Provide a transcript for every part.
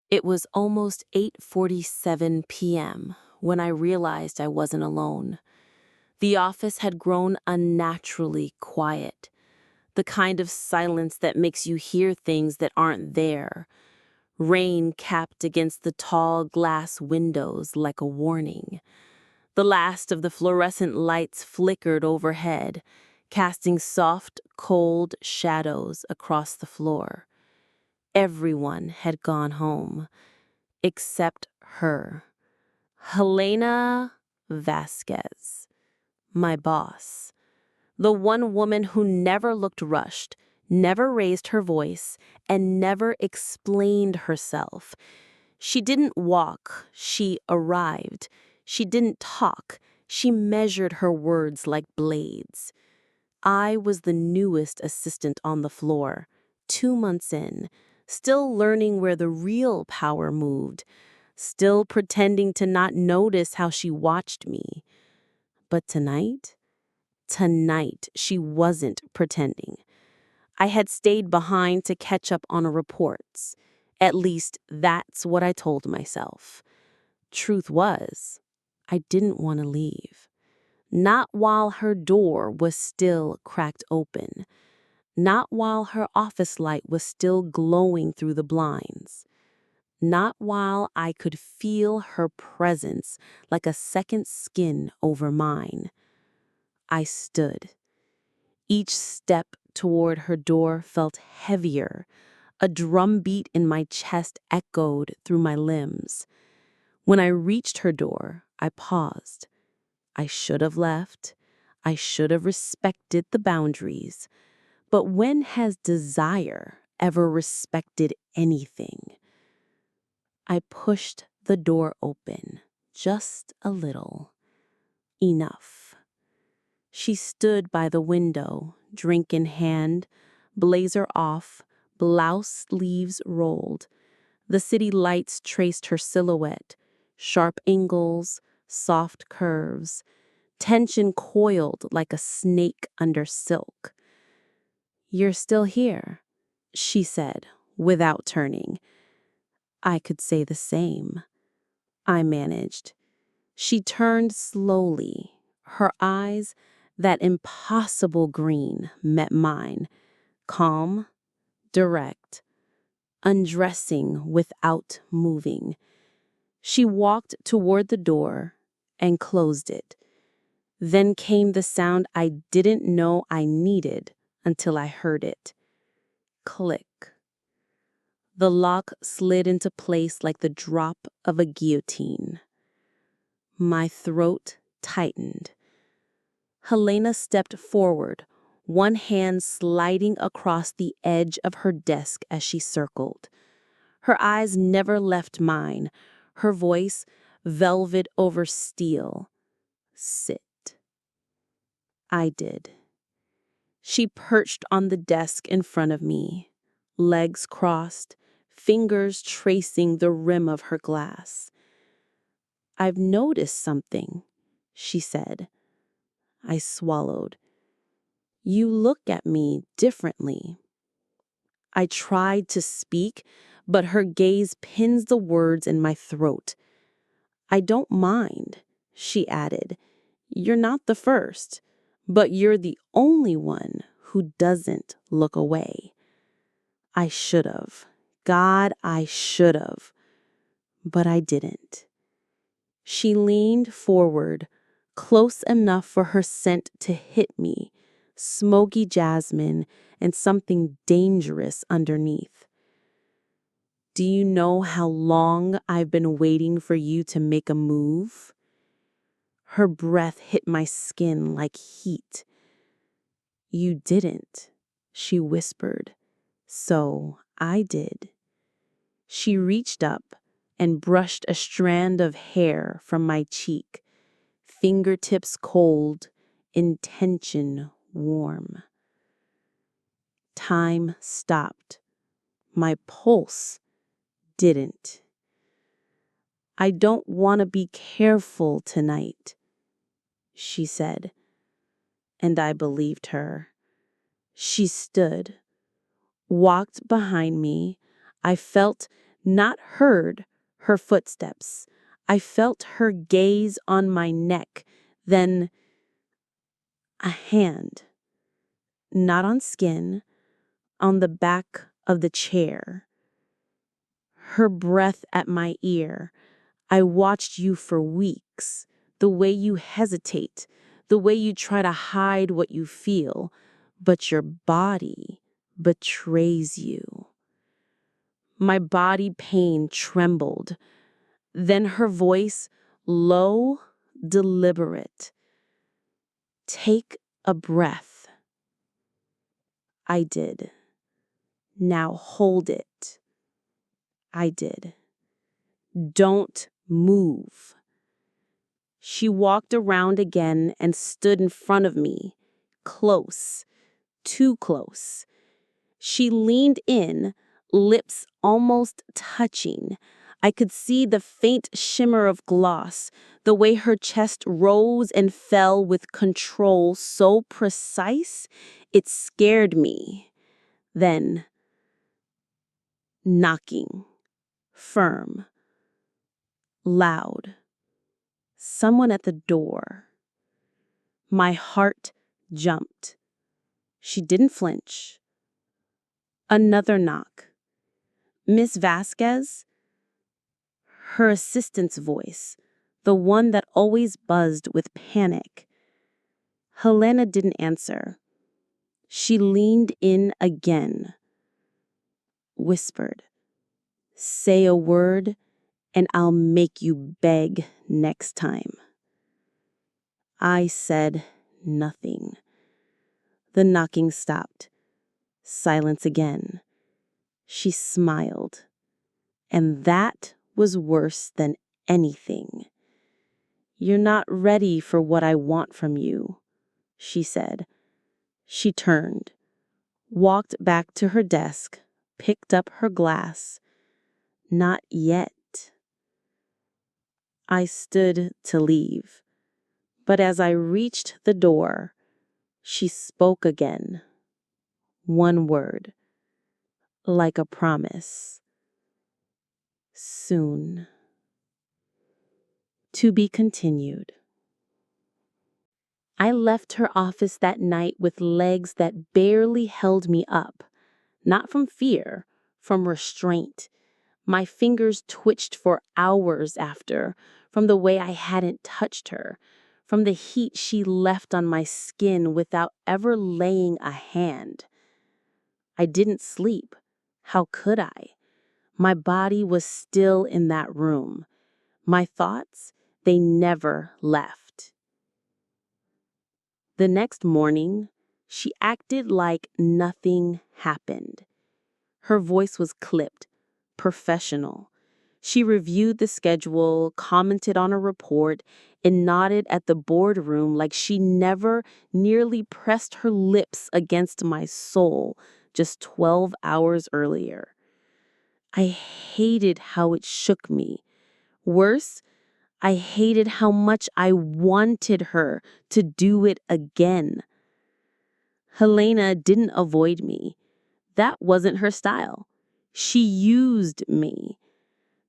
It was almost 8:47 p.m. when I realized I wasn't alone. The office had grown unnaturally quiet, the kind of silence that makes you hear things that aren't there. Rain capped against the tall glass windows like a warning. The last of the fluorescent lights flickered overhead, casting soft, cold shadows across the floor. Everyone had gone home, except her. Helena Vasquez, my boss. The one woman who never looked rushed, never raised her voice, and never explained herself. She didn't walk, she arrived. She didn't talk, she measured her words like blades. I was the newest assistant on the floor, 2 months in, still learning where the real power moved, still pretending to not notice how she watched me. But tonight, she wasn't pretending. I had stayed behind to catch up on reports. At least that's what I told myself. Truth was, I didn't want to leave. Not while her door was still cracked open. Not while her office light was still glowing through the blinds. Not while I could feel her presence like a second skin over mine. I stood. Each step toward her door felt heavier. A drumbeat in my chest echoed through my limbs. When I reached her door, I paused. I should have left. I should have respected the boundaries. But when has desire ever respected anything? I pushed the door open, just a little. Enough. She stood by the window, drink in hand, blazer off, blouse sleeves rolled. The city lights traced her silhouette, sharp angles, soft curves, tension coiled like a snake under silk. "You're still here," she said, without turning. I could say the same. I managed. She turned slowly. Her eyes, that impossible green, met mine. Calm, direct, undressing without moving. She walked toward the door and closed it. Then came the sound I didn't know I needed until I heard it. Click. The lock slid into place like the drop of a guillotine. My throat tightened. Helena stepped forward, one hand sliding across the edge of her desk as she circled. Her eyes never left mine, her voice velvet over steel. "Sit." I did. She perched on the desk in front of me, legs crossed, fingers tracing the rim of her glass. "I've noticed something," she said. I swallowed. "You look at me differently." I tried to speak, but her gaze pins the words in my throat. "I don't mind," she added. "You're not the first, but you're the only one who doesn't look away." I should have. God, I should have. But I didn't. She leaned forward, close enough for her scent to hit me, smoky jasmine and something dangerous underneath. "Do you know how long I've been waiting for you to make a move?" Her breath hit my skin like heat. "You didn't," she whispered. "So I did." She reached up and brushed a strand of hair from my cheek, fingertips cold, intention warm. Time stopped. My pulse didn't. "I don't want to be careful tonight," she said, and I believed her. She stood, walked behind me. I felt not heard her footsteps. I felt her gaze on my neck, then a hand, not on skin, on the back of the chair. Her breath at my ear. I watched you for weeks, the way you hesitate, the way you try to hide what you feel, but your body betrays you. My body pain trembled. Then her voice, low, deliberate. Take a breath. I did. Now hold it. I did. Don't move. She walked around again and stood in front of me, close, too close. She leaned in, lips almost touching. I could see the faint shimmer of gloss, the way her chest rose and fell with control so precise, it scared me. Then, knocking, firm, loud. Someone at the door. My heart jumped. She didn't flinch. Another knock. Miss Vasquez? Her assistant's voice, the one that always buzzed with panic. Helena didn't answer. She leaned in again. Whispered, "Say a word, and I'll make you beg next time." I said nothing. The knocking stopped. Silence again. She smiled. And that was worse than anything. "You're not ready for what I want from you," she said. She turned, walked back to her desk, picked up her glass. Not yet. I stood to leave, but as I reached the door, she spoke again. One word, like a promise. Soon. To be continued. I left her office that night with legs that barely held me up. Not from fear, from restraint. My fingers twitched for hours after, from the way I hadn't touched her, from the heat she left on my skin without ever laying a hand. I didn't sleep. How could I? My body was still in that room. My thoughts, they never left. The next morning, she acted like nothing happened. Her voice was clipped, professional. She reviewed the schedule, commented on a report, and nodded at the boardroom like she never nearly pressed her lips against my soul just 12 hours earlier. I hated how it shook me. Worse, I hated how much I wanted her to do it again. Helena didn't avoid me. That wasn't her style. She used me.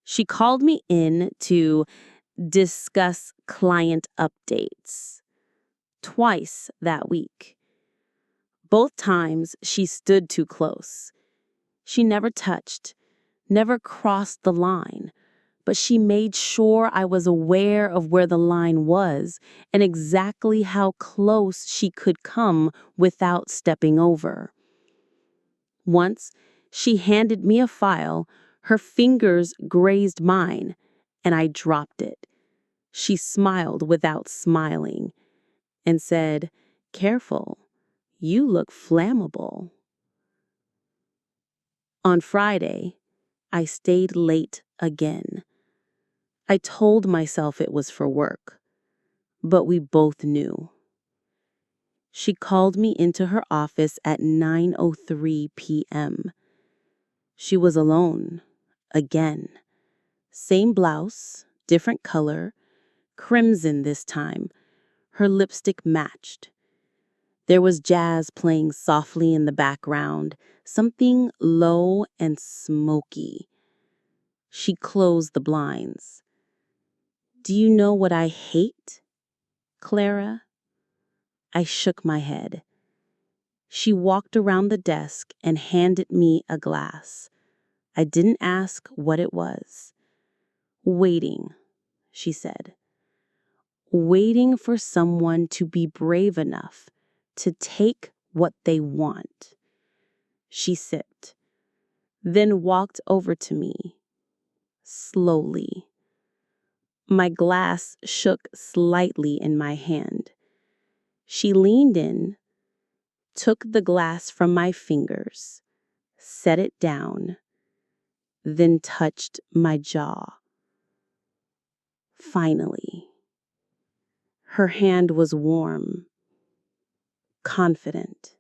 She called me in to discuss client updates. Twice that week. Both times she stood too close. She never touched, never crossed the line, but she made sure I was aware of where the line was and exactly how close she could come without stepping over. Once, she handed me a file, her fingers grazed mine, and I dropped it. She smiled without smiling and said, "Careful, you look flammable." On Friday, I stayed late again. I told myself it was for work, but we both knew. She called me into her office at 9:03 p.m. She was alone, again. Same blouse, different color, crimson this time. Her lipstick matched. There was jazz playing softly in the background, something low and smoky. She closed the blinds. Do you know what I hate, Clara? I shook my head. She walked around the desk and handed me a glass. I didn't ask what it was. Waiting, she said. Waiting for someone to be brave enough to take what they want. She sipped, then walked over to me, slowly. My glass shook slightly in my hand. She leaned in, took the glass from my fingers, set it down, then touched my jaw. Finally. Her hand was warm, confident.